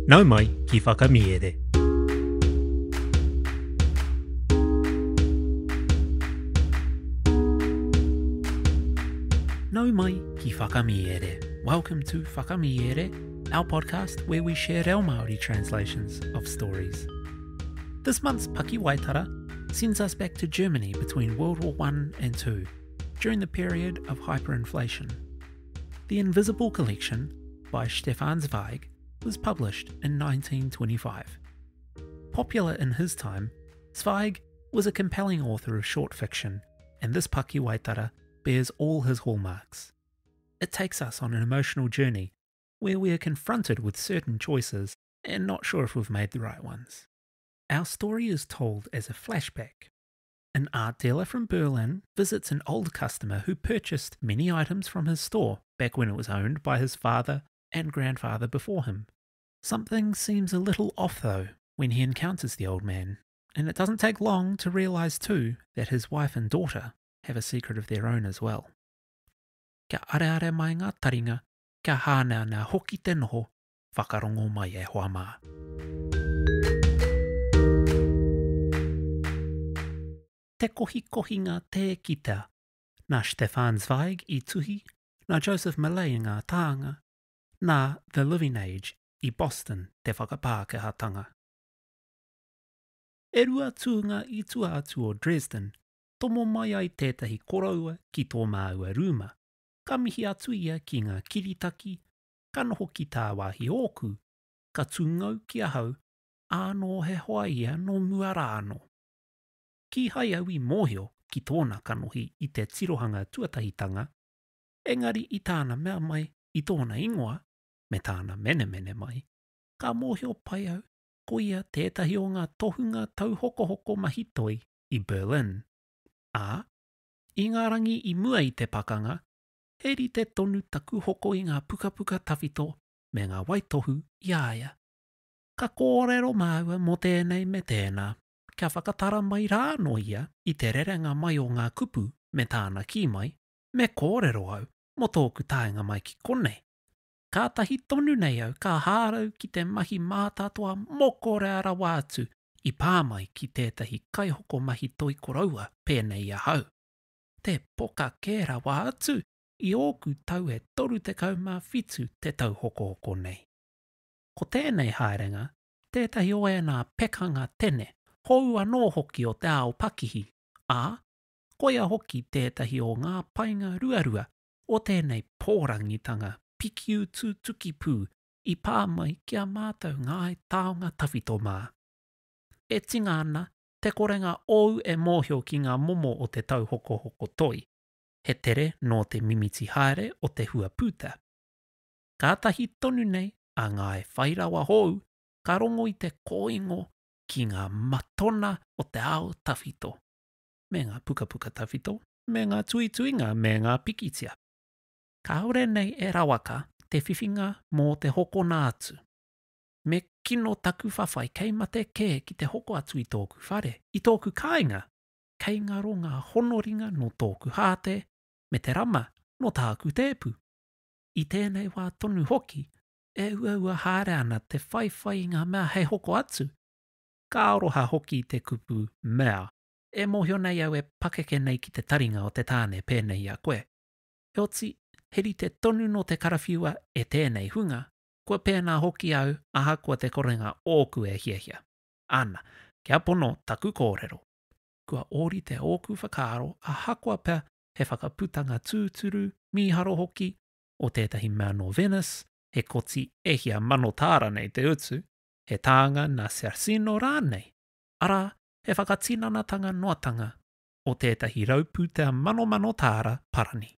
Nau mai ki whakamiere. Nau mai ki whakamiere. Welcome to Whakamiere, our podcast where we share our Māori translations of stories. This month's Paki Waitara sends us back to Germany between World War I and II, during the period of hyperinflation. The Invisible Collection by Stefan Zweig was published in 1925. Popular in his time, Zweig was a compelling author of short fiction, and this Paki Waitara bears all his hallmarks. It takes us on an emotional journey where we are confronted with certain choices and not sure if we've made the right ones. Our story is told as a flashback. An art dealer from Berlin visits an old customer who purchased many items from his store back when it was owned by his father and grandfather before him. Something seems a little off though when he encounters the old man, and it doesn't take long to realise too that his wife and daughter have a secret of their own as well. Kia areare mai ngā taringa, kia hānea ngā hoki te noho, whakarongo mai e hoa mā. Te kohi ngā te kita, nā Stefan Zweig I tuhi, nā Joseph Millay ngā tāanga, nā The Living Age I Boston te whakapākehātanga. E rua tūnga I tuātu o Dresden, tomo mai ai tētahi koraua ki tō māua rūma, ka mihi atu ia ki ngā kiritaki, ka noho ki tā wāhi ōku, ka tūngau ki ahau, āno he hoa ia no muara anō. Ki hai au I mōhio ki tōna kanohi I te tirohanga tuatahitanga, engari I tāna mea mai I tōna ingoa, me tāna mene mai, ka mōhio pai au ko ia tētahi o ngā tohunga tauhoko mahitoi I Berlin. Ā, I ngā rangi I mua I te pakanga, heri te tonu taku hoko I ngā pukapuka tawhito me ngā waitohu I āia. Ka kōrero māua mo tēnei me tēnā, kia whakatara mai rāno ia I te rerenga mai o ngā kupu me tāna ki mai, me kōrero au mo tōku tāenga mai ki konei. Ka tahi tonu nei au ka hārau ki te mahi mātātua mokore ara wātu I pāmai ki tētahi kaihoko mahi toi koraua pēnei ahau. Te poka kēra wātu I ōku tau e toru te kaumā whitu te tauhoko o konei. Ko tēnei haerenga, tētahi o e nā pekanga tene, hou anō hoki o te ao pakihi, ā, koia hoki tētahi o ngā painga ruarua o tēnei pōrangitanga pikiu tū tuki pū I pāmai kia mātau ngai taonga tawhito mā. E tinga ana, te korenga ou e mōhio ki ngā momo o te tauhoko toi, he tere no te mimiti haere o te hua pūta. Ka tahi tonu nei a ngā e whairawa hou, ka rongo I te kōingo ki ngā matona o te ao tawhito, me ngā pukapuka tawhito, me ngā tuituinga, me ngā pikitia. Ka haure nei e rawaka te whiwhinga mō te hoko nātu. Me kino taku whawhai kei mate kē ki te hoko atu I tōku whare, I tōku kāinga, kei ngaro ngā honoringa no tōku hāte, me te rama no tāku tēpu. I tēnei wā tonu hoki, e ua haere ana te whaiwhai ngā mea hei hoko atu. Ka aroha hoki te kupu mea, e mōhio nei au e pakeke nei ki te taringa o te tāne pēnei a koe. He oti, heri te tonu no te karawhiua e tēnei hunga, kua pēnā hoki au aha kua te korenga ōku e hiahia. Ana, kia pono taku kōrero. Kua ori te ōku whakaaro a hakua pea he whakaputanga tūturu miharo hoki o tētahi mea no Venice, he koti ehia mano tāra nei te utu, he tāanga na Cersino rānei. Ara, he whakatinanatanga noatanga o tētahi raupūtea mano tāra parani.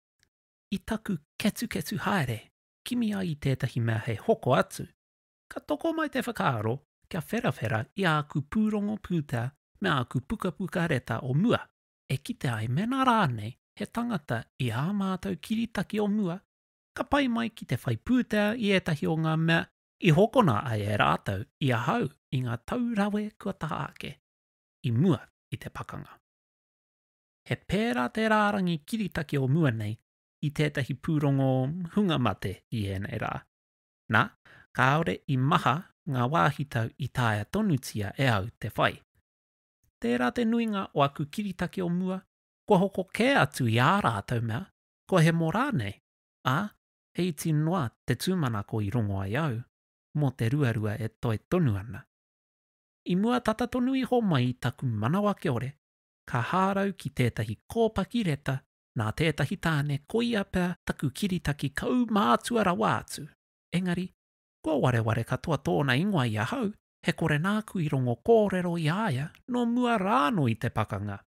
I taku ketu haere, kimi ai I tētahi mea he hoko atu. Ka toko mai te whakaaro kia whera I āku pūrongo pūtea me āku pukapuka reta o mua. E kite ai mena rānei he tangata I ā mātou kiritaki o mua, ka pai mai ki te whai pūtea I etahi o ngā mea I hokona ai e rātau I ahau I ngā taurawe kua taha ake. I mua I te pakanga. He pērā te rārangi kiritaki o mua nei I tētahi pūrongo hunga mate I ēnei rā. Nā, kāore I maha ngā wāhitau I tāia tonutia e au te whai. Tērā te nuinga o aku kiritaki o mua, kua hoko kē atu I ā rātou mea, kua he mō rānei, he iti noa te tūmana ko I rongo ai au, mō te ruarua e toi tonu ana. I mua tata tonu iho mai I taku manawa kia ore, ka hārau ki tētahi kōpaki reta nā tētahi tāne koia pēr taku kiritaki kau mātua rawa atu. Engari, kua wareware katoa tōna ingoa I ahau, he kore nāku I rongo kōrero I aia no mua rāno I te pakanga.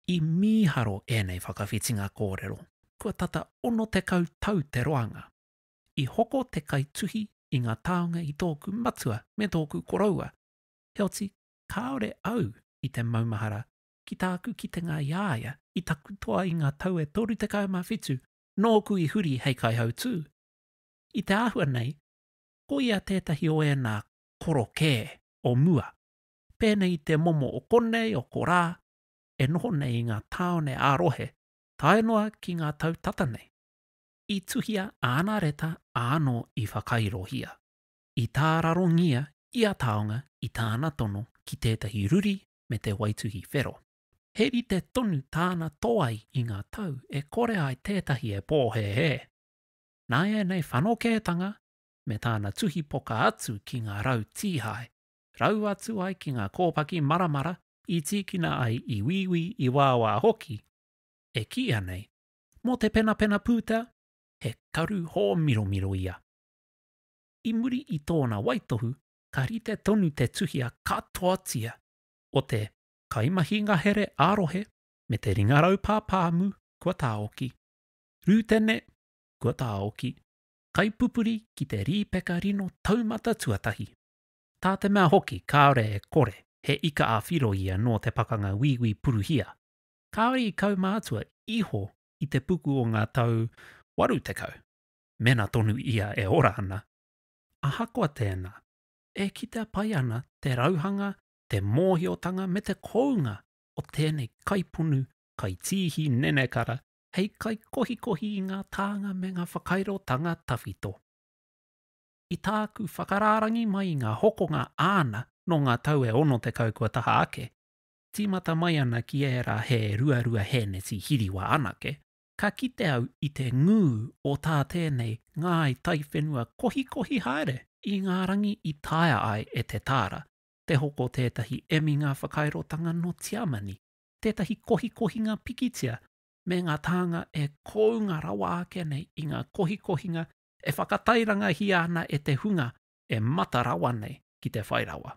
I mīharo ēnei whakawhitinga kōrero, kua tata ono te kau tau te roanga. I hoko te kaituhi I ngā taonga I tōku matua me tōku koroua. He oti, kaore au I te maumahara ki tāku kitenga I aia I taku toa I ngā tau e toru te kaumawhitu, nōku I huri hei kai hau tū. I te āhua nei, ko ia tētahi o e nā koro kē o mua. Pēnei te momo o konei o korā, e noho nei I ngā taone ārohe, tainoa ki ngā tau tata nei. I tuhia āna reta āno I whakairohia. I tā rarongia I a taonga I tāna tono ki tētahi ruri me te waituhi whero. Heri te tonu tāna toai I ngā tau e kore ai tētahi e pōhehe. Nā e nei whanokētanga me tāna tuhi poka atu ki ngā rau tīhai, rau atu ai ki ngā kōpaki maramara I tīkina ai I wiwi I wāwā hoki. E kia nei, mō te pena pūta, he karu hō miro ia. I muri I tōna waitohu, ka rite tonu te tuhia katoatia o te kaimahinga here ārohe me te ringarau pāpāmu kua tāoki. Rūtene kua tāoki. Kaipupuri ki te rīpeka rino taumata tuatahi. Tā te mea hoki kāore e kore he ika āwhiro ia no te pakanga wiwi puruhia. Kāore I kaumātua iho I te puku o ngā tau waru tekau. Mena tonu ia e ora ana. Ahakoa tēnā, e kita pai ana te rauhanga, te mōhiotanga me te kounga o tēnei kaipunu, kai tīhi nenekara, hei kai kohi I ngā tāanga me ngā whakairotanga tawhito. I tāku whakararangi mai I ngā hokonga āna no ngā tau e ono te kau kua taha ake, tīmata mai ana ki era he ruarua heneti hiriwa anake, ka kite au I te ngū o tā tēnei ngāi tai whenua kohi haere I ngā rangi I taia ai e te tāra, te hoko tētahi emi ngā whakairotanga no tiamani, tētahi kohinga pikitia, me ngā tāanga e kounga rawa ake nei I ngā kohinga e whakatairanga hi ana e te hunga e mata rawa nei ki te whairawa.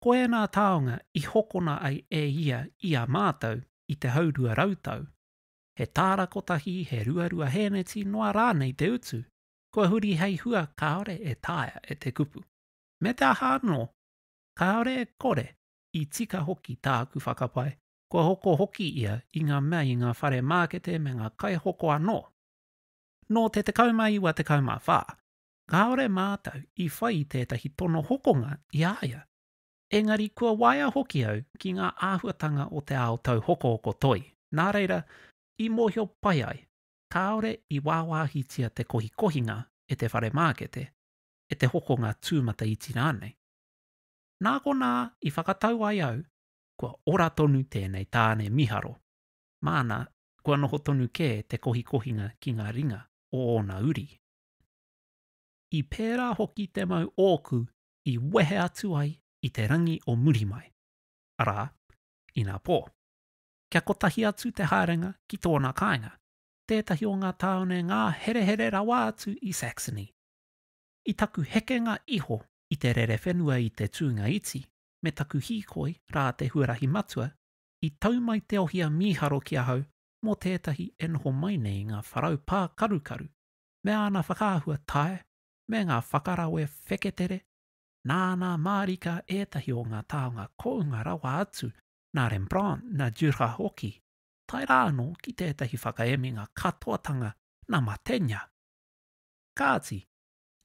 Ko e nā taonga I hokona ai e ia mātau I te haurua rautau. He tāra kotahi he ruarua heneti noa rānei te utu, kua huri hei hua kaore e tāia e te kupu. Me te aha anō, kaore e kore I tika hoki tāku whakapai, kua hoko hoki ia I ngā mea I ngā whare mākete me ngā kai hoko anō. Nō te kauma iwa te kauma whā, kaore mātau I whai tētahi tono hokonga I aia. Engari kua waia hoki au ki ngā āhuatanga o te ao tau hoko toi. Nā reira, I mōhio pai ai, kaore I wāwāhitia te kohinga e te whare mākete, e te hokonga tūmata iti rānei. Nāko nā I whakatau ai au, kua ora tonu tēnei tāne miharo. Māna, kua noho tonu kē te kohinga ki ngā ringa o ona uri. I pērā hoki te mau ōku I wehe atu ai I te rangi o muri mai. Arā, I ngā pō. Kia kotahi atu te haerenga ki tōna kāinga, tētahi o ngā taone ngā here rawa atu I Saxony. I taku hekenga iho I te rere whenua I te tūnga iti, me taku hīkoi rā te huarahi matua, I taumai te ohia mīharo ki ahau mō tētahi e noho mai nei ngā wharau pā karukaru, me ana whakaahua tae, me ngā whakarawe wheketere, nāna mārika ētahi o ngā taonga kounga rawa atu, nā Rembrandt, nā Dürer hoki, tai rāno ki tētahi whakaemi ngā katoatanga nā matenya. Kāti,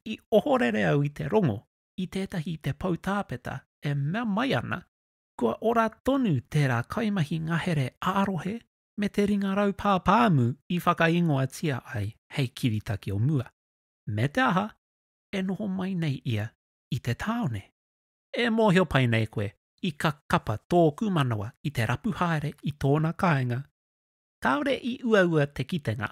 I ohorere au I te rongo, I tētahi te pautāpeta e mea mai ana, kua ora tonu tērā kaimahi ngahere ārohe me te ringarau pāpāmu I whakaingoa tia ai hei kiritaki o mua. Me te aha, e noho mai nei ia i te taone. E mōhio pai nei koe i ka kapa tōku manawa i te rapu haere i tōna kāinga. Kaore i ua te kitenga.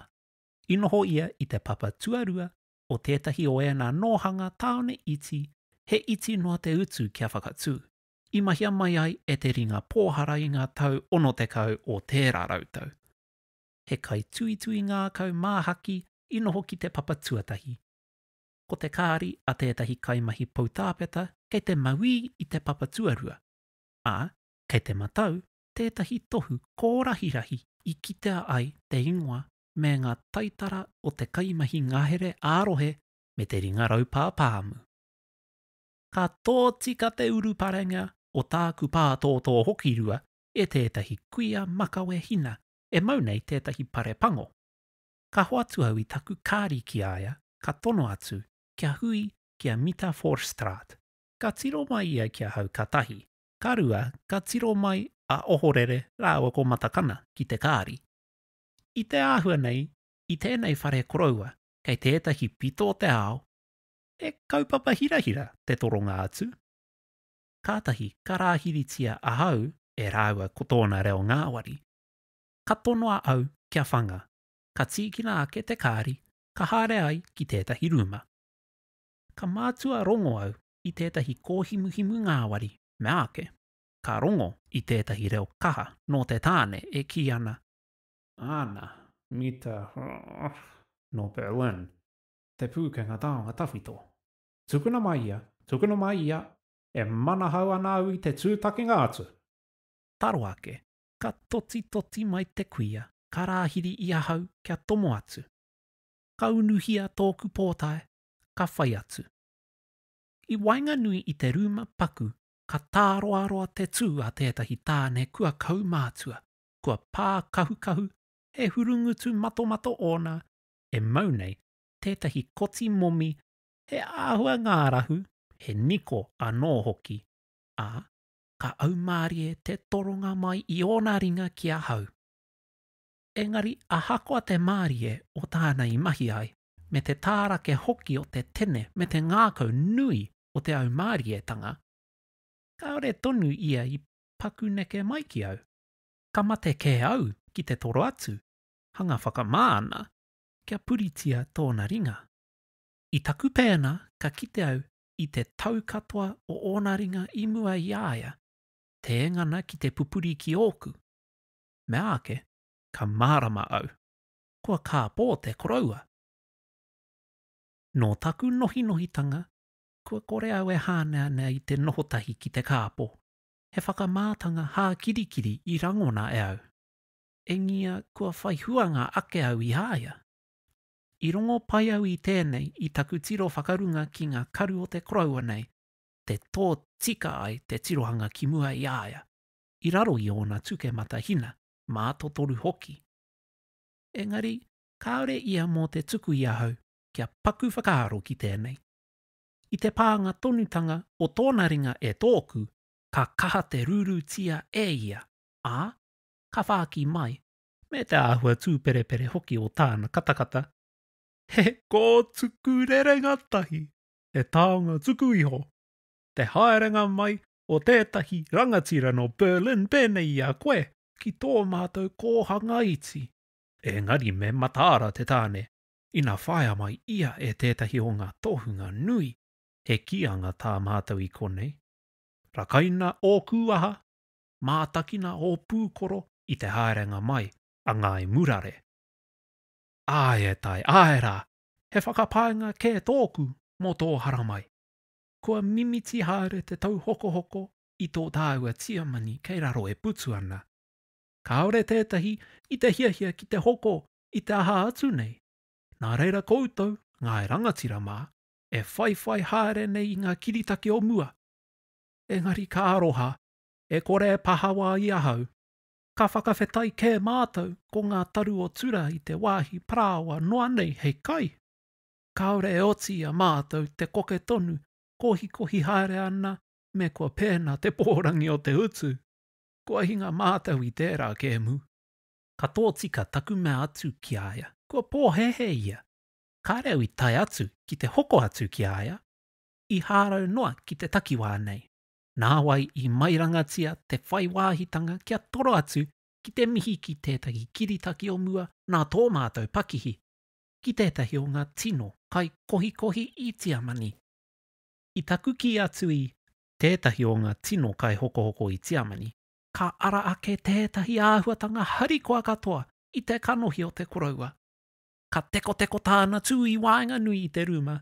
I noho ia i te papa tuarua o tētahi o ēnā nōhanga taone iti, he iti noa te utu kia whakatū. I mahia mai ai e te ringa pōhara i ngā tau ono te kau o tērā rautau. He kai tui ngā kau māhaki i noho ki te papa tuatahi. Ko te kāri a tētahi kaimahi poutāpeta kei te maui i te papa tuarua. Kei te matau, tētahi tohu kōrahirahi i kitea ai te ingoa me ngā taitara o te kaimahi ngahere ārohe me te ringa raupāpāmu. Ka tō tika te uru parenga o tāku pātōtō hokirua e tētahi kuia makawe hina e maunei tētahi pare pango. Ka hoatu au i taku kāri ki aia, ka tono atu, kia hui kia Mita Forstraat. Ka tiro mai ia kia hau katahi. Ka rua, ka tiro mai a ohorere rāua ko matakana ki te kāri. I te āhua nei, i tēnei whare koroua, kei tētahi pito te ao, e kaupapa hirahira te toronga atu. Kātahi karāhiritia ahau e rāua ko tōna reo ngāwari. Ka tonoa au kia whanga, ka tīkina ake te kāri, ka haere ai ki tētahi ruma. Ka mātua rongo au i tētahi kōhimuhimu ngāwari, me ake, ka rongo i tētahi reo kaha no te tāne e ki ana. Ana, Mita, no Berlin, te pūkenga taonga tawhito. Tukuna mai ia, e mana hau ana au i te tūtakinga atu. Taro ake, ka toti mai te kuia, ka rāhiri i ahau kia tomo atu. Ka unuhia tōku pōtae, ka whai atu. I wainga nui i te ruma paku, ka tāroaroa te tū a tētahi tāne kua kaumātua, kua pā kahu, he hurungutu mato ona, e maunei tētahi koti momi, he āhua ngārahu, he niko anō hoki, ka aumārie te toronga mai i ona ringa ki a hau. Engari a hakoa te mārie o tāna i mahi ai, me te tārake hoki o te tene me te ngākau nui o te aumārietanga. Kaore tonu ia i pakuneke mai ki au. Ka mate ke au ki te toro atu, hanga whakamāna, kia puritia tōna ringa. I taku pēna ka kite au i te taukatoa o ōna ringa i mua i aia, te engana ki te pupuri ki ōku. Me ake, ka mārama au, kua kā pō te koroua. Nō taku nohitanga, kua kore au e hānea nei te nohotahi ki te kāpō. He whakamātanga hā kirikiri i rangona e au. E ngia kua whaihuanga ake au i hāia. I rongo pai au i tēnei i taku tiro whakarunga ki ngā karu o te koroua nei, te tō tika ai te tirohanga ki mua i āia. I raro i ona tuke matahina, mā totoru hoki. Engari, kaore ia mō te tuku i ahau, kia paku whakaaro ki tēnei. I te pānga tonutanga o tōna ringa e tōku, ka kaha te ruru tia e ia, ka whāki mai, me te āhua tūperepere hoki o tāna katakata. He kō tuku rerenga tahi, he taonga tuku iho. Te haerenga mai o tētahi rangatira no Berlin pēnei a koe ki tō mātou kōhanga iti. Engari me mataara te tāne, ina whaia mai ia e tētahi o ngā tohunga nui, he kianga tā mātou i konei. Rakaina o kuaha, mātakina o pūkoro i te haerenga mai a ngai murare. Ai tai aera, he whakapaenga ke tōku mō tō haramai. Kua mimiti haere te tau hoko i tō tāua tiamani kei raro e putu ana. Kaore tētahi i te hiahia ki te hoko i te aha atu nei. Nā reira koutou, ngai rangatira mā, e whai haere nei i ngā kiritake o mua. Engari ka aroha, e kore pahawa i ahau. Ka whakawhetai kē mātou ko ngā taru o tura i te wāhi prāua noa nei hei kai. Kaore e oti a mātou te koke tonu, kohi haere ana, me kua pēna te pōrangi o te utu. Kua hinga mātou i tērā kēmu. Ka tō tika taku mea atu ki aia, kua pōhehe ia. Ka reo i tai atu ki te hoko atu ki aia. I hārau noa ki te takiwā nei. Nā wai I mairangatia te whaiwāhitanga kia toro atu ki te mihi ki tētahi kiritaki o mua nā tō mātou pakihi. Ki tētahi o ngā tino kai kohi I Tiamani. I taku ki atu I tētahi o ngā tino kai hokohoko I Tiamani, ka ara ake tētahi āhuatanga harikoa katoa I te kanohi o te koraua. Ka teko tāna tū I waenga nui I te rūma.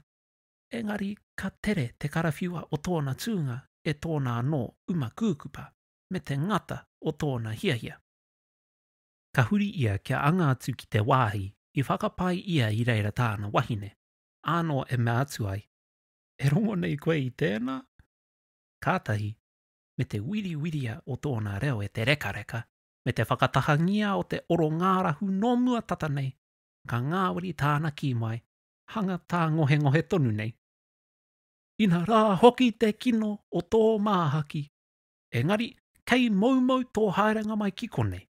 Engari ka tere te karawhiua o tōna tūnga e tōna anō uma kūkupa me te ngata o tōna hiahia. Ka huri ia kia anga atu ki te wāhi I whakapai ia I reira tāna wahine. Anō e mea atu ai. E rongo nei koe I tēnā? Kātahi, me te wiriwiria o tōna reo e te rekareka, me te whakatahangia o te oro ngārahu no mua tata nei, ka ngāwari tāna ki mai, hanga tā ngohe tonu nei. Ina rā hoki te kino o tō māhaki. Engari, kei maumau tō haerenga mai ki konei.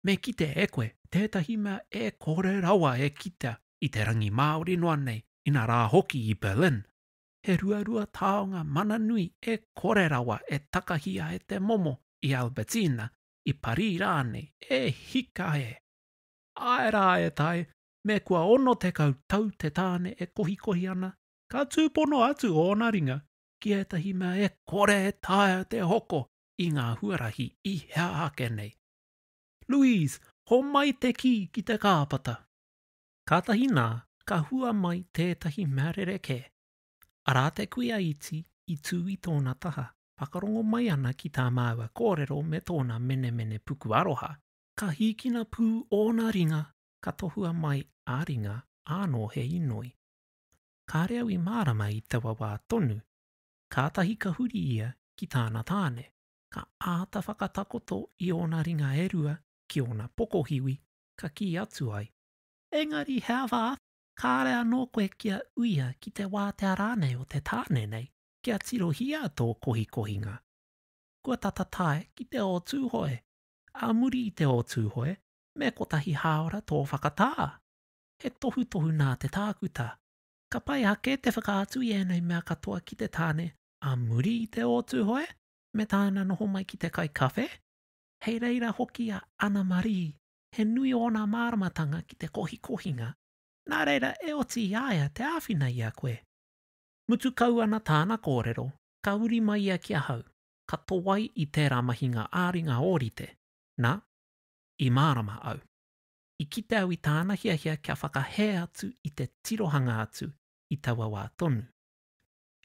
Me kite e koe, tētahi mea e kore rawa e kita I te rangi Māori noa nei, ina rā hoki I Berlin. He ruarua taonga mana nui e kore rawa e takahia e te momo I Albertina, I Parī rānei, e hika e. Ai rā e tai, me kua ono te kau tau te tāne e kohi ana, ka tūpono atu o ona ringa, ki etahi mea e kore e taia te hoko I ngā huarahi I hea ake nei. Louise, ho mai te ki te kāpata. Kātahi nā, ka hua mai tētahi mea rereke. Arā te kuia iti I tū I tōna taha, whakarongo mai ana ki tā māua kōrero me tōna mene puku aroha. Ka hikina pū ona ringa, ka tohua mai āringa āno he inoi. Ka reo I mārama I te wawa tonu, kātahi ka huri ia ki tāna tāne, ka āta whakatakoto I ona ringa e rua ki ona pokohiwi ka ki atu ai. Engari hea wā, ka rea no koe kia uia ki te wā te arane o te tāne nei, kia tirohia tō kohinga. Kua tatatae ki te o tūhoe, a muri I te o tūhoe, me kotahi haora tō whakatā. He tohu nā te tākuta. Ka pai ake te whakaatu I enei mea katoa ki te tāne, a muri I te o tūhoe, me tāna noho mai ki te kai kawhe. Hei reira hoki a Anna Marie, he nui o nā māramatanga ki te kohinga. Nā reira e oti iaia te āwhina I a koe. Mutu kau ana tāna kōrero, ka uri mai ia kia hau, ka towai I tērā mahinga āringa ōrite, nā, I mārama au. I kite au I tāna hiahia kia whakahe atu I te tirohanga atu I taua wā tonu.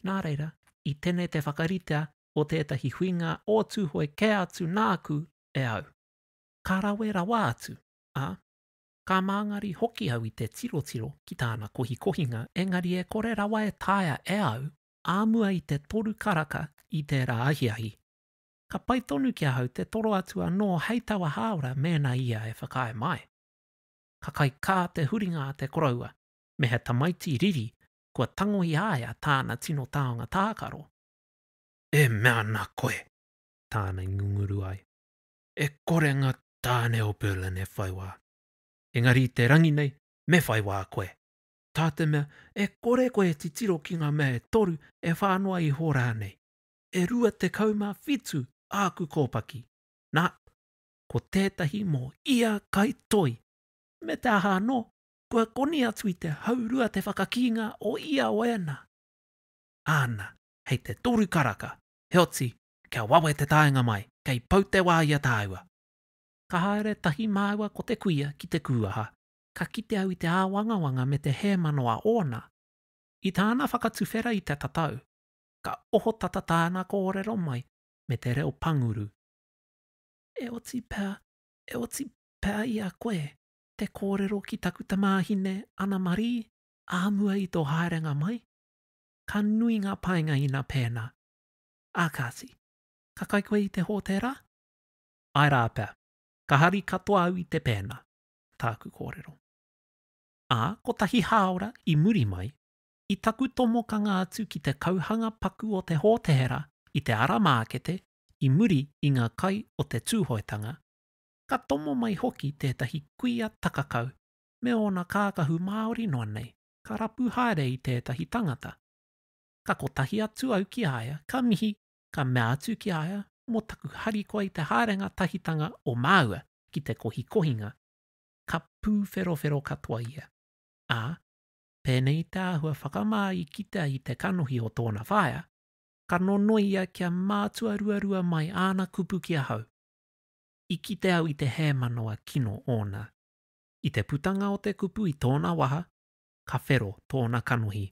Nā reira, I tēnei te whakaritea o tētahi huinga o tūhoe ke atu nāku e au. Ka rawe rawa atu, ka māngari hoki au I te tirotiro ki tāna kohinga, engari e kore rawa e taia e au, āmua I te toru karaka I tērā ahiahi. Ka pai tonu kia hau te toro atua no heitawa haora mēnā ia e whakae mai. Ka kai kā te huringa a te koraua, me he tamaiti riri, kua tango I aia tāna tino taonga tākaro. E mea nā koe, tāna I ngunguru ai. E korenga tāne o Berlin e whaiwā. Engari te rangi nei, me whaiwā koe. Tā te mea, e kore koe ti tiro ki ngā mea e toru e whānoa I hōrā nei. E rua te kaumā whitu āku kōpaki. Nā, ko tētahi mō ia kai toi. Me te aha no, kua koni atu I te haurua te whakakinga o ia o ena. Āna, hei te toru karaka, he oti, kia wawe te tāenga mai, kei pau te wā ia tāua. Ka haere tahi māua ko te kuia ki te kūaha, ka kite au I te āwangawanga me te he manoa ona. I tāna whakatuwhera I te tatau, ka oho tata tāna kōrero mai me te reo panguru. E oti pēr I a koe, te kōrero ki taku tamāhine Anna Marie, āmua I tō haerenga mai. Ka nui ngā painga ina pēnā. Ākasi, ka kai koe I te hōtera? Ai rā pēr, ka hari katoa au I te pēnā, tāku kōrero. Ko tahi haora I muri mai, I taku tomokanga atu ki te kauhanga paku o te hōtehera I te ara mākete, I muri I ngā kai o te tūhoetanga, ka tomo mai hoki tētahi kuia takakau, me ona kākahu Māori noa nei, ka rapu haere I tētahi tangata. Ka kotahi atu au ki aia, ka mihi, ka mea atu ki aia, mo taku hari koe i te haerenga tahitanga o māua ki te kohi kohinga, ka pūwherowhero katoa ia. Ā, pēnei te āhua whakamā i kitea i te kanohi o tōna whaia, ka nonoi ia kia mātua ruarua mai āna kupu kia hau. I kite au i te hēmanoa kino ona. I te putanga o te kupu i tōna waha, ka whero tōna kanohi.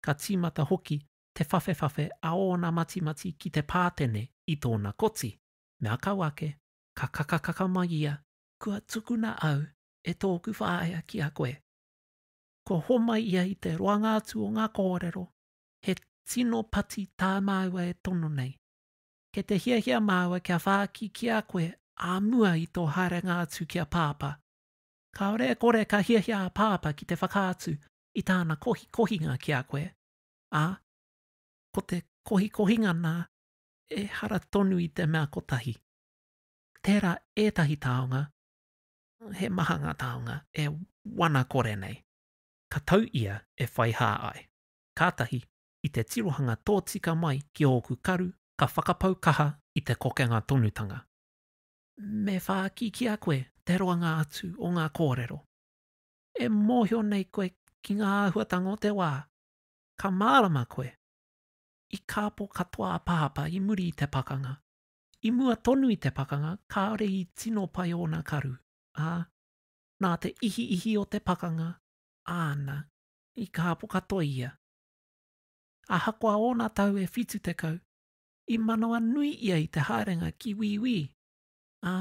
Ka tīmata hoki te whawhewhawhe a ōna matimati ki te pātene i tōna koti. Mea kau ake, ka kakakaka mai ia, kua tukuna au e tōku whāia ki a koe. Ko homai ia i te roanga atu o ngā kōrero, he tino pati tā māua e tono nei. Ke te hiahia māua kia whāki ki a koe a mua i tō haerenga atu kia pāpa. Kaore e kore ka hiahia a pāpa ki te whakaatu i tāna kohinga ki a koe. Ā, ko te kohinga nā e hara tonu i te mea kotahi. Tērā ētahi taonga, he mahanga taonga e wana kore nei. Ka tau ia e whai hā ai. Kātahi, i te tirohanga tōtika mai ki ōku karu, ka whakapau kaha i te kokenga tonutanga. Me whāki ki a koe te roanga atu o ngā kōrero. E mōhio nei koe ki ngā āhuatanga o te wā. Ka mārama koe. I kāpo katoa pāpa i muri i te pakanga. I mua tonu i te pakanga, kāore i tino pai o ngā karu. Ā, nā te ihi o te pakanga, āna, i kāpo katoa ia. A hakoa o ngā tau e whitu te kau, i manawa nui ia i te haerenga ki wiwi. Ā,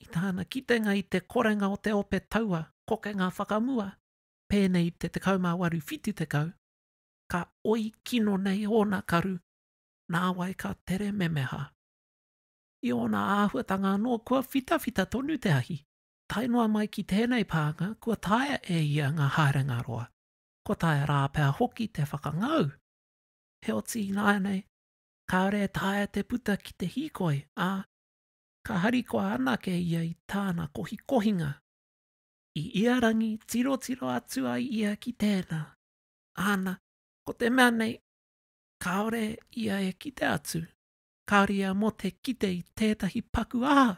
i tāna kitenga i te korenga o te ope taua, kokenga whakamua, pēnei te 18 whitu te kau, ka oi kino nei o ngā karu, nā wai ka tere memeha. I ona āhuatanga anō kua whitawhita tonu te ahi, tainoa mai ki tēnei pānga kua taia e ia ngā haerenga roa. Kua taia rāpea hoki te whakangau. He oti i nānei, kaore e taia te puta ki te hikoi, ka harikoa anake ia i tāna kohinga. I iarangi tiro atu ai ia ki tēnā. Āna, ko te mea nei, kaore ia e kite atu. Kaore ia mo te kite i tētahi paku aha.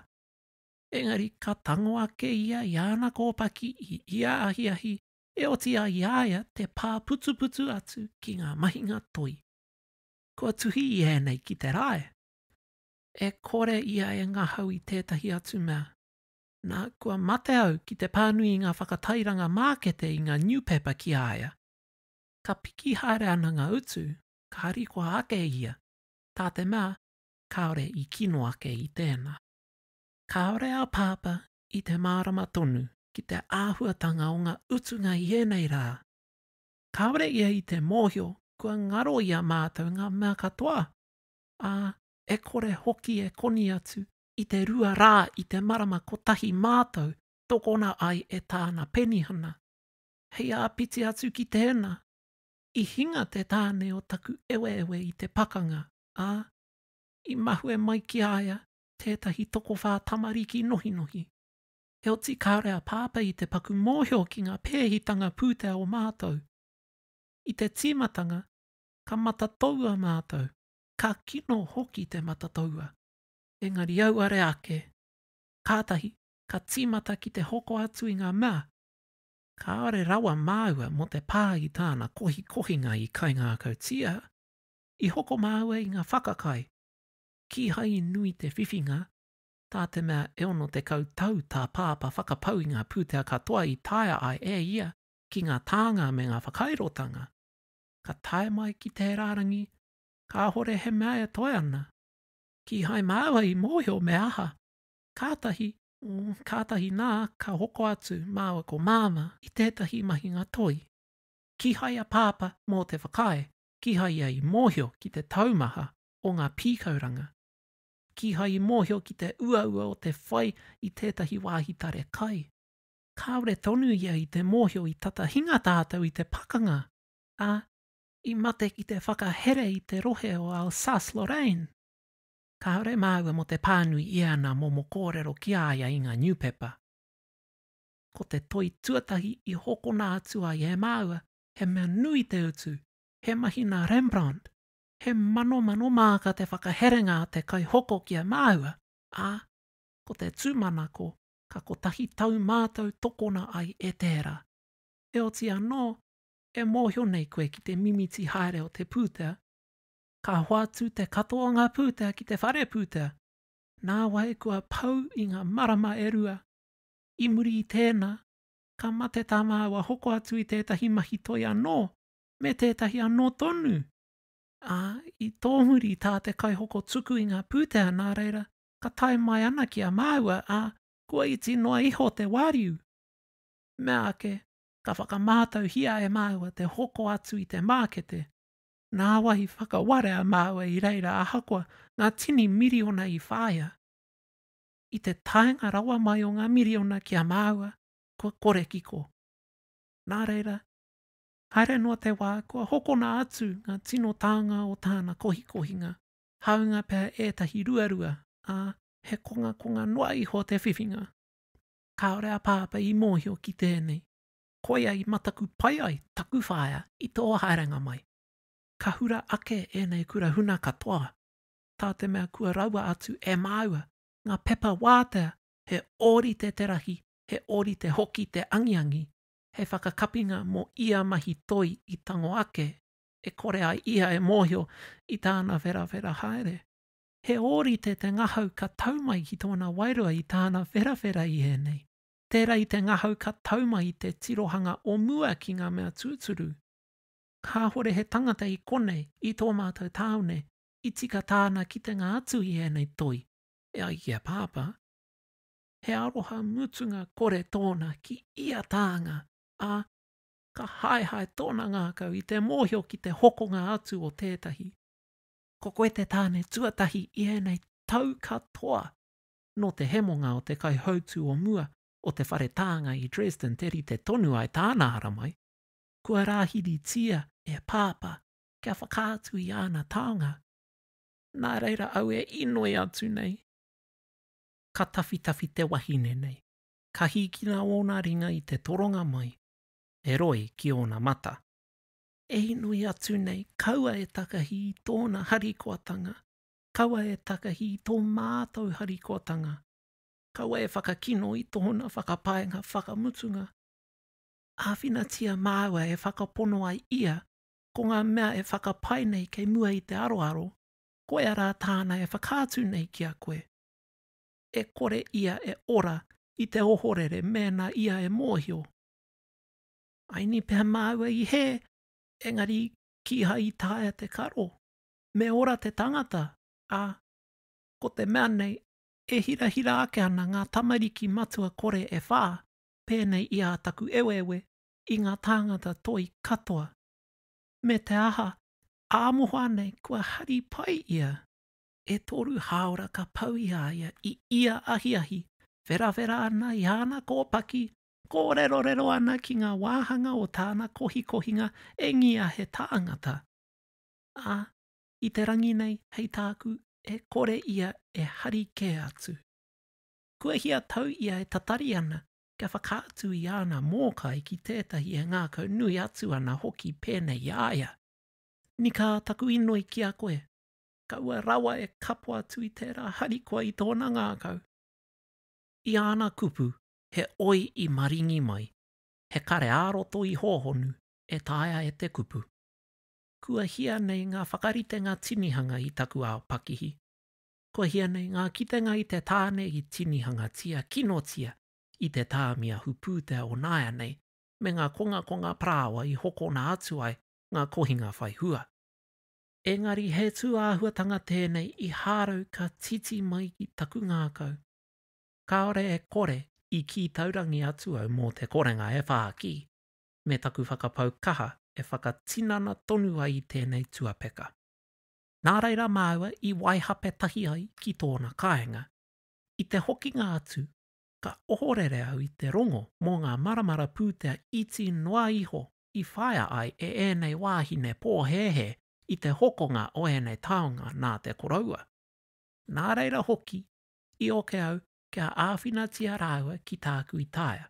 Engari ka tango ake ia i āna kōpaki i ia ahi e oti a iaia te pā putu atu ki ngā mahinga toi. Kua tuhi i ēnei ki te rae. E kore ia e ngahau i tētahi atu mea. Nā kua mate au ki te pānui i ngā whakatairanga mākete i ngā newspaper ki aia. Ka piki haere ana ngā utu, ka harikoa ake ia. Tā te mea, kaore i kino ake i tēnā. Kaore a pāpa i te mārama tonu ki te āhuatanga o ngā utunga i ēnei rā. Kaore ia i te mōhio kua ngaro ia mātou ngā mea katoa. E kore hoki e koni atu i te rua rā i te marama kotahi mātou tokona ai e tāna penihana. Hei āpiti atu ki tēnā. I hinga te tāne o taku ewe i te pakanga. I mahue mai ki aia tētahi toko whā tamariki nohi. He oti kaore a pāpa i te paku mōhio ki ngā pēhitanga pūtea o mātou. I te tīmatanga, ka matataua mātou, ka kino hoki te matataua. Engari auare ake, kātahi, ka tīmata ki te hoko atu i ngā mea. Kaore rawa māua mo te pā i tāna kohinga i kai ngā kautia. I hoko māua i ngā whakakai. Ki hai nui te whiwhinga, tā te mea e ono te kautau tā pāpa whakapau i ngā pūtea katoa i taia ai e ia ki ngā tānga me ngā whakairotanga. Ka tae mai ki te rārangi, ka hore he mea e toi ana. Ki hai māua i mōhio me aha. Kātahi nā ka hoko atu māua ko māma i tētahi mahinga toi. Ki hai a pāpa mō te whakae, ki hai a i mōhio ki te taumaha o ngā pīkauranga. Ki hai i mōhio ki te uaua o te whai i tētahi wāhitare kai. Kaore tonu ia i te mōhio i tata hinga tātou i te pakanga. I mate ki te whakahere i te rohe o Alsace-Lorraine. Kaore māua mo te pānui iana momo kōrero ki aia i ngā newspaper. Ko te toi tuatahi i hokona atu ai e māua, he mea nui te utu, he mahina Rembrandt, he mano māka te whakaherenga te kai hoko kia māua, ko te tūmanako, ka kotahi tau mātou tokona ai e tērā. E oti anō, e mōhio nei koe ki te mimiti haere o te pūtea, ka hoatu te katoa ngā pūtea ki te whare pūtea, nā wai kua pau I ngā marama e rua. I muri I tēnā, ka mate tā māua hoko atu I tētahi mahi toi anō, me tētahi anō tonu. I tō muri tā te kai hoko tuku I ngā pūtea nā reira, ka tai mai ana ki a māua, kua iti noa iho te wariu. Mea ake, ka whakamātau hia e māua te hoko atu I te mākete. Nā wahi whakaware a māua I reira ahakoa ngā tini miriona I whāia. I te taenga rawa mai o ngā miriona ki a māua, kua kore kiko. Nā reira, haere noa te wā, kua hokona atu ngā tino tānga o tāna kohikohinga, haunga pēr ētahi ruarua, he konga noa iho te whiwhinga. Kaore a pāpa I mōhio ki tēnei. Koia I mataku pai ai taku whāia I tō haerenga mai. Ka hura ake nei kura huna katoa. Tā te mea kua raua atu e māua, ngā pepa wātea, he ori te terahi, he ori te hoki te angiangi, he whakakapinga mō ia mahi toi I tango ake, e kore ai ia e mōhio I tāna vera haere. He ori te ngahau ka taumai ki tōna wairua I tāna vera I ēnei. Tērā I te ngahau ka taumai I te tirohanga o mua ki ngā mea tūturu. Ka hore he tangata I konei, I tō mātou tāone, I tika tāna ki te ngā atu I ēnei toi. E ai kia pāpa. He aroha mutunga kore tōna ki ia tānga, ka haihai tōna ngākau I te mōhio ki te hokonga atu o tētahi. Ko koe te tāne tuatahi I ēnei tau katoa no te hemonga o te kai hautu o mua o te whare tānga I Dresden teri te tonu ai tāna hara mai. Kua rāhiri tia e pāpa kia whakātu I ana taonga. Nā reira au e inoi atu nei. Ka tawhitawi te wahine nei. Ka hikina ona ringa I te toronga mai. E roi ki ona mata. E inui atu nei, kaua e takahi I tōna harikoatanga. Kaua e takahi I tō mātou harikoatanga. Kaua e whakakino I tōna whakapaenga whakamutunga. Āwhina tia māua e whakapono ai ia, ko ngā mea e whakapai nei kei mua I te aroaro, koe ara tāna e whakātu nei ki a koe. E kore ia e ora I te ohorere mēna ia e mōhio. Aini pēr māua I he, engari kiha I tāia te karo. Me ora te tangata, ko te mea nei, e hira ake ana ngā tamariki matua kore e whā, pēnei I a taku ewewe I ngā tāngata toi katoa. Me te aha, āmoha nei kua hari pai ia. E toru haora ka pau ia I ia ahi, vera ana I ana kōpaki, ko rero ana ki ngā wāhanga o tāna kohikohinga e ngia he tāngata. I te rangi nei, hei tāku, e kore ia e hari ke atu. Kua hia tau ia e tatari ana, kia whakātu I ana mōkai ki tētahi e ngākau nui atu ana hoki pēnei aia. Ni ka taku inoi ki a koe, ka ua rawa e kapo atu I tērā harikoa I tōna ngākau. I ana kupu, he oi I maringi mai, he kare āroto I hōhonu, e tāia e te kupu. Kua hia nei ngā whakaritenga tinihanga I taku ao pakihi. Kua hia nei ngā kitenga I te tāne I tinihanga tia kinotia I te tāmia hupūtea o nāia nei, me ngā konga prāwa I hokona atu ai ngā kohinga whai hua. Engari he tūāhuatanga tēnei I hārau ka titi mai I taku ngākau. Kaore e kore I ki taurangi atu au mō te korenga e whāki, me taku whakapau kaha e whakatinana tonu ai I tēnei tuapeka. Nā reira māua I waihape tahi ai ki tōna kāinga. I te hokinga atu, ka ohorere au I te rongo mō ngā maramara pūtea iti noa iho I whaia ai e ēnei wāhine pōhehe I te hokonga o ēnei taonga nā te koraua. Nā reira hoki, I oke au kia āwhina tia rāua ki tāku I tāia.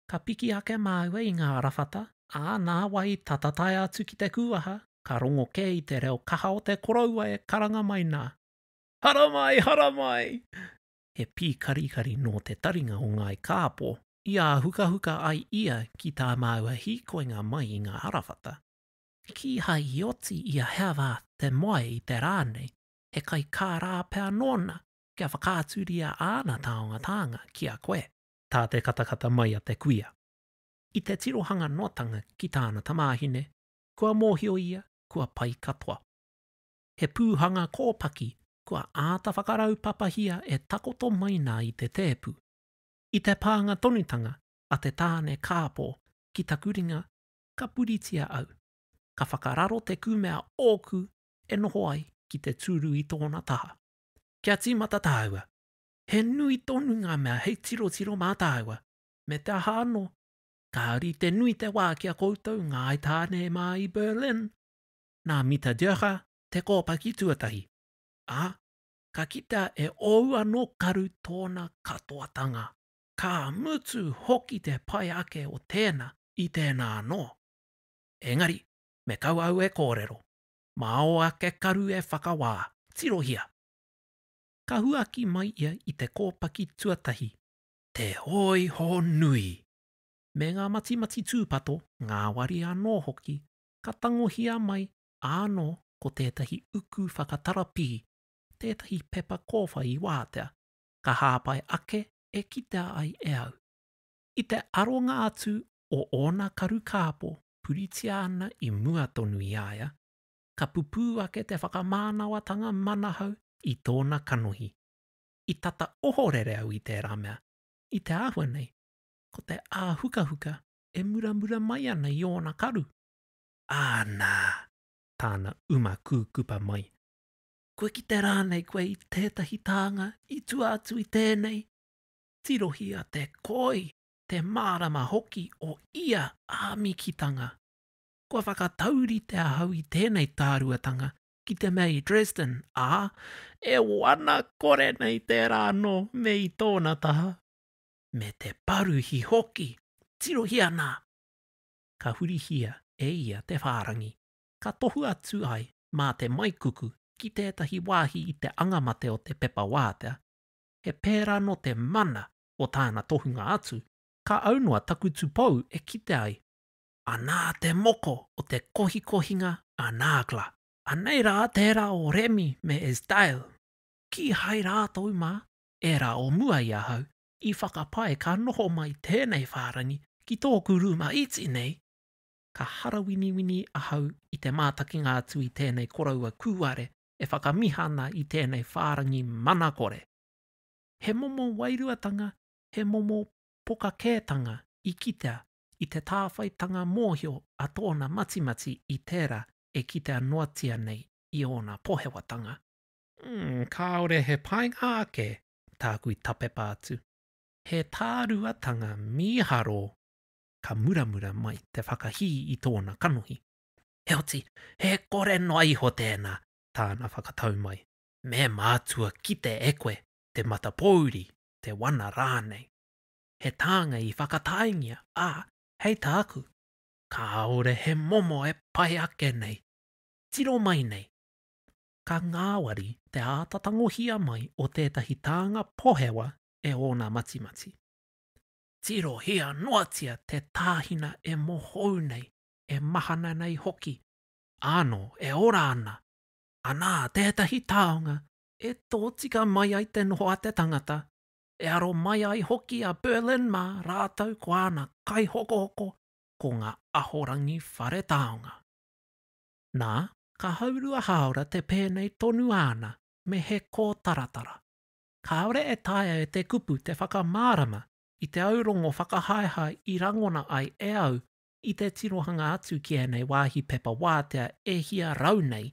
Ka piki ake māua I ngā rawhata Nā wai tatatai atu ki te kuaha, ka rongo ke I te reo kaha o te koraua e karanga mai nā. Hara mai, hara mai! He pī karikari no te taringa o ngai kāpō. Ia huka ai ia ki tā māua hikoinga mai I ngā arawhata. Ki hai I oti ia hewa te moe I te rānei, he kai kā rā pēr nōna, kia whakāturia āna taonga tānga ki a koe. Tā te katakata mai a te kuia. I te tirohanga notanga ki tāna tamāhine, kua mōhio ia, kua pai katoa. He pūhanga kōpaki, kua āta whakarau papahia e takoto mai nā I te tēpu. I te pānga tonutanga, a te tāne kāpō, ki takuringa, ka puritia au. Ka whakararo te kumea ōku e noho ai ki te tūru I tōna taha. Kia tīmata tāua, he nui tonu ngā mea hei tiro mā tāua, me te aha anō, kāri te nui te wā kia koutou ngai tāne mā I Berlin. Nā mita dioha te kōpaki tuatahi. Ka kita e ou anō karu tōna katoatanga. Ka mutu hoki te pai ake o tēna I tēnā anō. Engari, me kau au e kōrero. Mao ake karu e whakawā, tirohia. Ka huaki mai ia I te kōpaki tuatahi. Te hoi ho nui. Me ngā mati tūpato, ngā wari anō hoki, ka tangohia mai anō ko tētahi uku whakatarapī, tētahi pepa kōwha I wātea, ka hāpai ake e kita ai e au. I te aronga atu o ona karu kāpō, puritia ana I mua tonu I aia, ka pupū ake te whakamānawatanga manahau I tōna kanohi. I tata ohorere au I te ramea, I te āhua nei, ko te āhuka e muramura mai ana I ōna karu. Nā, tāna uma kūkupa mai. Koe ki te rānei koe I tētahi tānga I tua atu I tēnei. Tirohia te koi, te mārama hoki o ia āmikitanga. Koe whakatauri te ahau I tēnei tāruatanga ki te mea I Dresden, e wana kore nei te rāno me I tōna taha. Me te paruhi hoki, tirohia nā. Ka hurihia e ia te whārangi. Ka tohu atu ai mā te maikuku ki tētahi wāhi I te angamate o te pepa wātea. He pērā no te mana o tāna tohunga atu. Ka aunua taku tupou e kite ai. Anā te moko o te kohikohinga a Nagla. Anei rā tērā o Remi me Esdail. Ki hai rātou mā, e rā o mua I ahau. I whakapae ka noho mai tēnei whārangi ki tōku rūma iti nei. Ka harawiniwini ahau I te mātakinga atu I tēnei koraua kuare e whakamihana I tēnei whārangi manakore. He momo wairuatanga, he momo pokakētanga I kitea I te tāwhaitanga mōhio a tōna matimati I tērā e kitea noatia nei I ōna pohewatanga. Kāore he painga ake, tākui tapepa atu. He tāruatanga miharo, ka muramura mai te whakahi I tōna kanohi. He oti, he kore noai ho tēnā, tāna whakatau mai. Me mātua ki te ekwe, te matapouri, te wana rānei. He tānga I whakataingia, hei tāku. Kāore he momo e pai ake nei. Tiro mai nei. Ka ngāwari te ātatangohia mai o tētahi tānga pohewa e ōna matimati. Tiro hia noatia te tāhina e mohou nei, e mahana nei hoki. Ano e ora ana. Anā tētahi taonga e tōtika mai ai te noho a te tangata. E aro mai ai hoki a Berlin mā rātau ko ana kai hoko ko ngā ahorangi whare taonga. Nā, ka haurua haora te pēnei tonu ana me he kō taratara. Kāore e taia e te kupu te whakamārama I te aurongo whakahaeha I rangona ai e au I te tirohanga atu ki nei wāhi pepa wātea e hia rau nei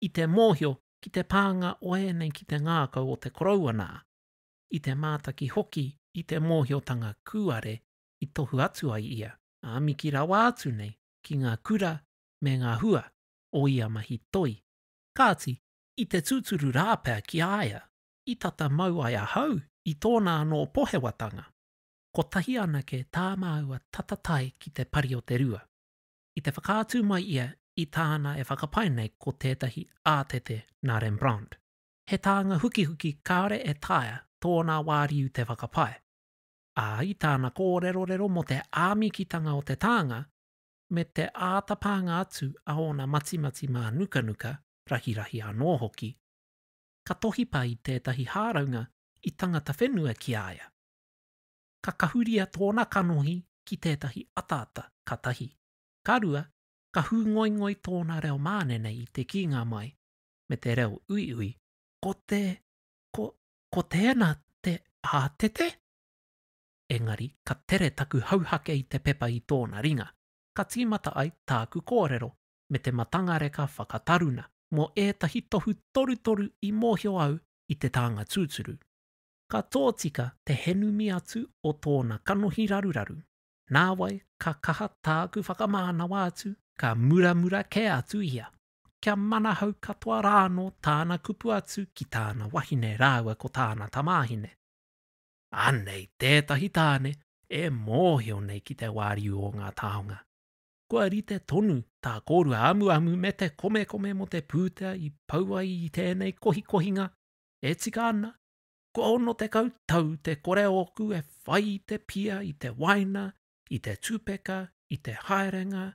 I te mōhio ki te pānga o nei ki te ngākau o te koraua nā. I te mātaki hoki I te mōhiotanga kuare I tohu atu ai ia. Miki rawa atu nei ki ngā kura me ngā hua o ia mahi toi. Kāti, I te tūturu rāpea ki aia, I tata mau ai ahau I tōna anō pohewatanga. Ko tahi ana ke tā māua tatatai ki te pari o te rua. I te whakaatu mai ia I tāna e whakapai nei ko tētahi ātete nā Rembrandt. He tānga huki kāore e taia tōna wāriu te whakapai. A I tāna kōrero mo te āmikitanga o te tānga, me te ātapanga atu a ona mati mā nuka rahi anō hoki, ka tohi pai tētahi hāraunga I tangata whenua ki aia. Ka kahuria tōna kanohi ki tētahi atata katahi. Ka rua, ka hūngoingoi tōna reo mānene I te kinga mai, me te reo ui, ko tēnā te ātete? Engari, ka tere taku hauhake I te pepa I tōna ringa, ka tīmata ai tāku kōrero, me te matangareka whakataruna, mo ētahi tohu toru I mōhio au I te tānga tūturu. Ka tōtika te henumi atu o tōna kanohi raruraru. Nāwai, ka kaha tāku whakamānawa atu, ka muramura ke atu ia. Kia manahau katoa rāno tāna kupu atu ki tāna wahine rāua ko tāna tamāhine. Anei tētahi tāne, e mōhio nei ki te wāriu o ngā taonga. Kua rite tonu tā kōrua amu me te kome mo te pūtea I paua I tēnei kohinga, e tika ana. Kua ono te kautau te kore oku e whai I te pia I te waina, I te tūpeka, I te haerenga,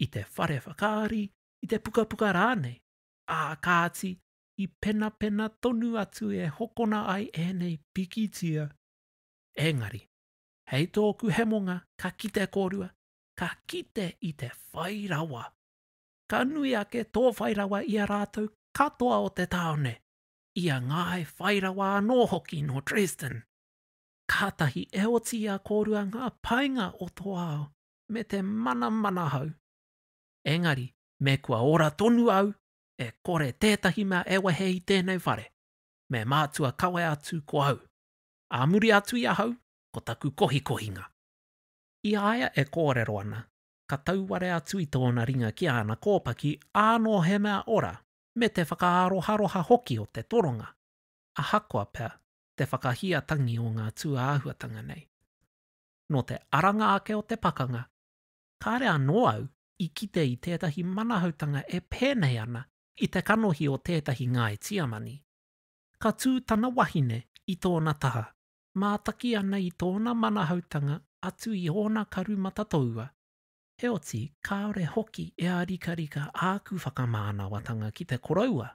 I te whare whakaari, I te puka rānei. A kāti, I pena tonu atu e hokona ai enei pikitia. Engari, hei tōku hemonga ka kite kōrua, ka kite I te whairawa. Ka nui ake tō whairawa I a rātou katoa o te taone. Ia ngai whairawa anō hoki no Dresden. Kātahi e oti a kōrua ngā painga o tō ao, me te mana hau. Engari, me kua ora tonu au, e kore tētahi mea ewahe I tēnei whare, me mātua kawe atu ko au. A muri atu I ahau, ko taku kohinga. I aia e kōrero ana, ka tauware atu I tōna ringa ki ana kōpaki āno he mea ora, me te whakaaroha hoki o te toronga. A hakoa pēr, te whakahiatangi o ngā tuāhuatanga nei. No te aranga ake o te pakanga, kāre anō au I kite I tētahi manahautanga e pēnei ana I te kanohi o tētahi ngai tiamani. Ka tū tana wahine I tōna taha, mātaki ana I tōna manahautanga atu I ona karu matataua. He oti kāore hoki e a rika āku whakamānawatanga ki te koraua.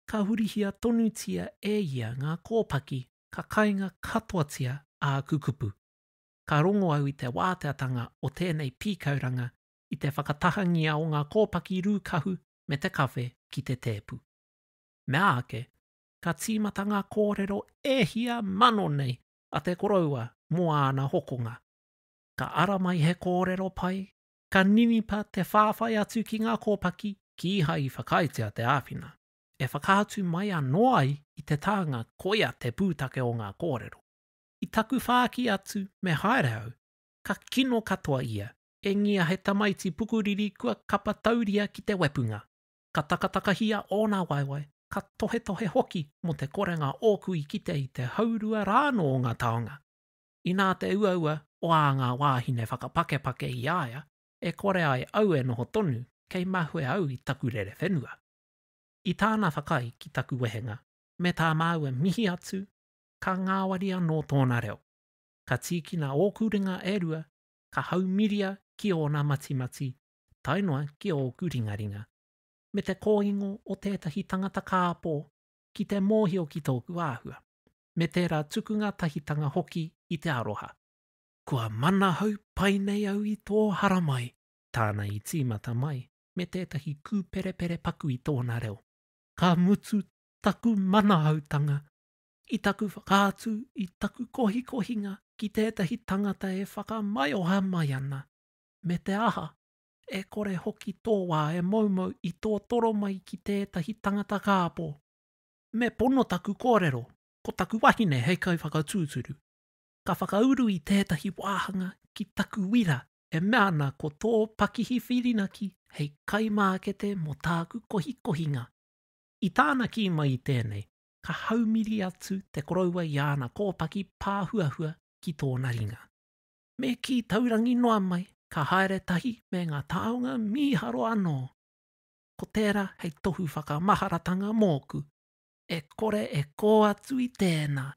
Ka hurihia tonutia e ia ngā kōpaki ka kainga katoatia āku kupu. Ka rongo au I te wāteatanga o tēnei pīkauranga I te whakatahangia o ngā kōpaki rūkahu me te kawhe ki te tēpu. Mea ake, ka tīmata ngā kōrero e hia mano nei a te koraua mo ana hokonga. Ka ara mai he kōrero pai, ka ninipa te whāwhai atu ki ngā kōpaki ki iha I whakaitea te āwhina. E whakaatu mai anō ai I te tānga koia te pūtake o ngā kōrero. I taku whāki atu me haere au, ka kino katoa ia, e ngia he tamaiti pukuriri kua kapatauria ki te wepunga. Ka takatakahia o nā waiwai, ka tohe hoki mo te korenga ōku I kite I te haurua rāno o ngā taonga. I nā te ua o a ngā wāhine whakapake I aia, e kore ai au e noho tonu kei mahue au I taku rere whenua. I tāna whakai ki taku wehenga, me tā mau e mihi atu, ka ngāwari anō tōna reo. Ka tīkina ōku ringa e rua, ka haumiria ki ona mati, tainoa ki ōku ringa. Me te kōingo o tētahi tangata kāpō, ki te mōhio ki tōku āhua. Me tērā tukunga tahitanga hoki I te aroha. Kua mana hau pai nei au I tō haramai, tāna I tīmata mai, me tētahi kūperepere paku I tōna reo. Ka mutu taku manahautanga, I taku whakaatu I taku kohinga ki tētahi tangata e whakamai mai ana. Me te aha, e kore hoki tō wā e maumau I tō toro mai ki tētahi tangata kāpō. Me pono taku kōrero, ko taku wahine hei kai whakatūturu. Ka whakauru I tētahi wāhanga ki taku wira e meana ko tō pakihi whirinaki hei kaimākete mo tāku kohinga. I tāna ki mai I tēnei, ka haumiri atu te koraua I ana kōpaki pāhuahua ki tōna ringa. Me ki taurangi noa mai, ka haere tahi me ngā taonga mīharo anō. Ko tērā hei tohu whakamaharatanga mōku, e kore e kō atu i tēnā.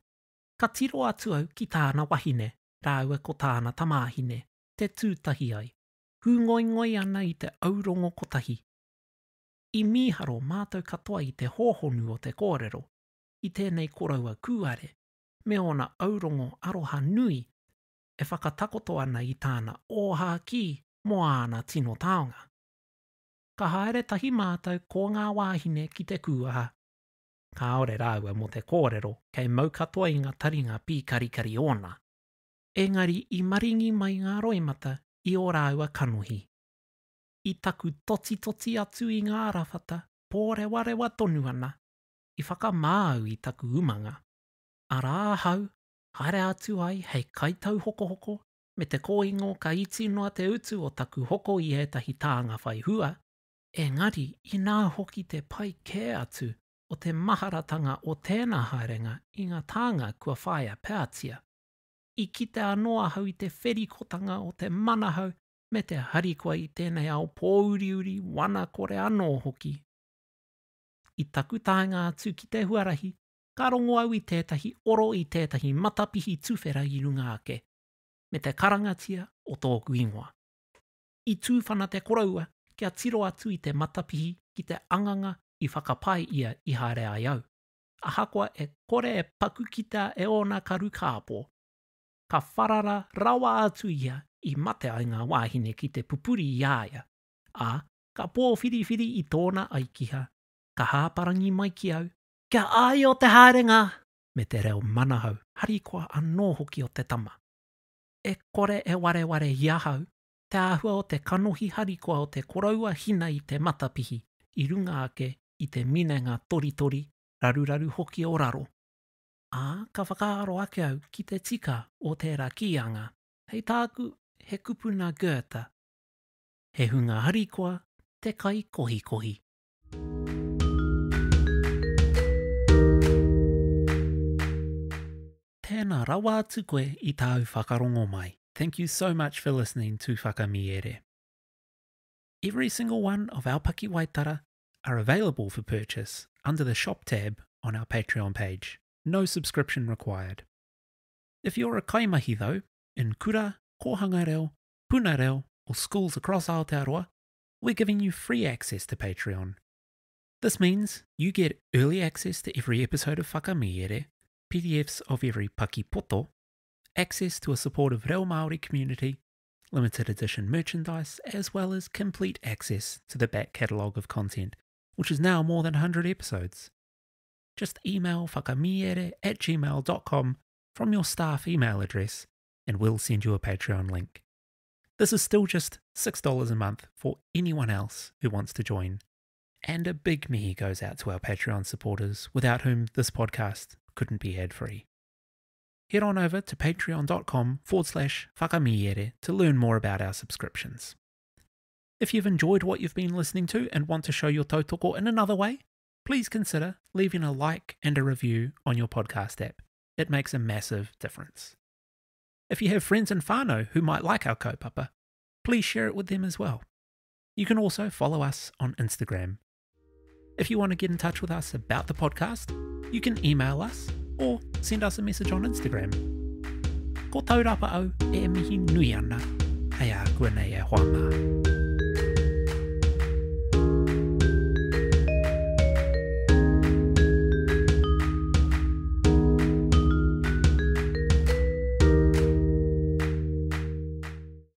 Ka tiro atu au ki tāna wahine, rāua ko tāna tamāhine, te tūtahi ai. Hūngoingoi ana i te aurongo kotahi. I mīharo mātou katoa i te hōhonu o te kōrero, i tēnei koraua kūare, me ona aurongo aroha nui, e whakatakoto ana i tāna ōhā ki mo āna tino taonga. Ka haere tahi mātou ko ngā wāhine ki te kūaha. Ka ore rāua mo te kōrero kei mau katoa i ngā taringa pīkarikari ona. Engari i maringi mai ngā roimata i o rāua kanohi. I taku toti atu i ngā arawhata, pōrewarewa tonu ana, i whakamāu i taku umanga. A rā hau, haere atu ai hei kaitau hoko, me te kōingo ka iti noa te utu o taku hoko i ētahi tāanga whai hua. Engari, i nā hoki te pai kē atu o te maharatanga o tēnā haerenga i ngā tāanga kua whaia pēatia. I kite anoa hau i te wherikotanga o te manahau me te harikoa i tēnei ao pōuriuri wana kore anō hoki. I taku tāinga atu ki te huarahi, ka rongo au i tētahi oro i tētahi matapihi tuwhera i runga ake, me te karangatia o tōku ingoa. I tūwhana te koraua, kia tiro atu i te matapihi ki te anganga i whakapai ia i haere ai au. Ahakoa e kore e pakukita e ona karu kāpō. Ka wharara rawa atu ia i mate ai ngā wāhine ki te pupuri i āia. A, ka pōwhiriwhiri i tōna aikiha. Ka hāparangi mai ki au. Kia ai o te haerenga! Me te reo manahau, harikoa anō hoki o te tama. E kore e wareware iahau. Te āhua o te kanohi harikoa o te koraua hina i te matapihi, i runga ake i te minenga tori, raruraru hoki o raro. Ā, ka whakaaro ake au ki te tika o tērā kianga, hei tāku he kupuna Goethe. He hunga harikoa, te kai kohi. Tēnā rawa atu koe i tāu whakarongo mai. Thank you so much for listening to Whakamiere. Every single one of our Paki Waitara are available for purchase under the shop tab on our Patreon page. No subscription required. If you're a kaimahi though, in Kura, Kohangareo, Punareo, or schools across Aotearoa, we're giving you free access to Patreon. This means you get early access to every episode of Whakamiere, PDFs of every Paki Poto, access to a supportive Reo Māori community, limited edition merchandise, as well as complete access to the back catalogue of content, which is now more than 100 episodes. Just email whakamiere@gmail.com from your staff email address and we'll send you a Patreon link. This is still just $6 a month for anyone else who wants to join. And a big mihi goes out to our Patreon supporters, without whom this podcast couldn't be ad-free. Head on over to patreon.com/whakamiere to learn more about our subscriptions. If you've enjoyed what you've been listening to and want to show your tautoko in another way, please consider leaving a like and a review on your podcast app. It makes a massive difference. If you have friends in whānau who might like our kaupapa, please share it with them as well. You can also follow us on Instagram. If you want to get in touch with us about the podcast, you can email us or send us a message on Instagram. Ko taurapa au e mihi nui ana, hei a kua nei e hoa mā.